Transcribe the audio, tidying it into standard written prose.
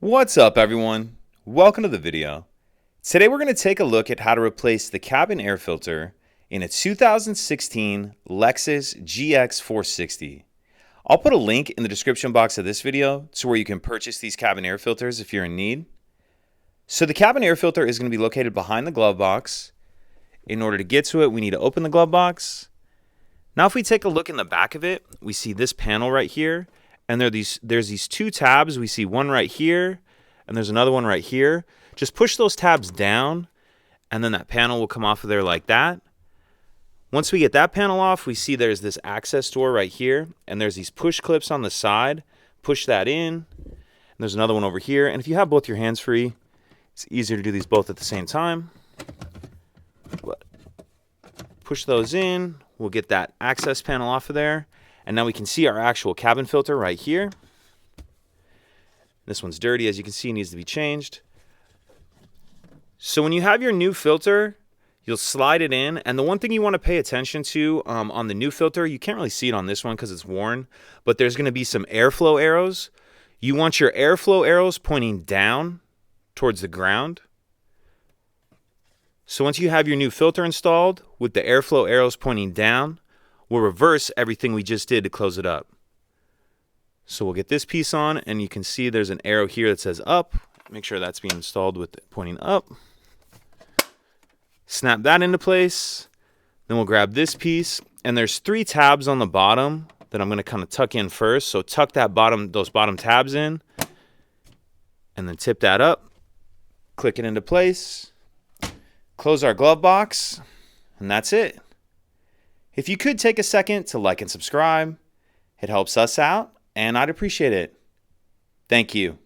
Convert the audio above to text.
What's up, everyone? Welcome to the video. Today we're going to take a look at how to replace the cabin air filter in a 2016 Lexus GX460. I'll put a link in the description box of this video to where you can purchase these cabin air filters if you're in need. So the cabin air filter is going to be located behind the glove box. In order to get to it, we need to open the glove box. Now if we take a look in the back of it, we see this panel right here. And there's these two tabs. We see one right here, and there's another one right here. Just push those tabs down, and then that panel will come off of there like that. Once we get that panel off, we see there's this access door right here, and there's these push clips on the side. Push that in, and there's another one over here. And if you have both your hands free, it's easier to do these both at the same time. But push those in. We'll get that access panel off of there. And now we can see our actual cabin filter right here. This one's dirty, as you can see, needs to be changed. So when you have your new filter, you'll slide it in. And the one thing you want to pay attention to on the new filter, you can't really see it on this one because it's worn, but there's going to be some airflow arrows. You want your airflow arrows pointing down towards the ground. So once you have your new filter installed with the airflow arrows pointing down, we'll reverse everything we just did to close it up. So we'll get this piece on, and you can see there's an arrow here that says up. Make sure that's being installed with it pointing up. Snap that into place. Then we'll grab this piece, and there's three tabs on the bottom that I'm going to kind of tuck in first. So tuck those bottom tabs in, and then tip that up. Click it into place. Close our glove box, and that's it. If you could take a second to like and subscribe, it helps us out, and I'd appreciate it. Thank you.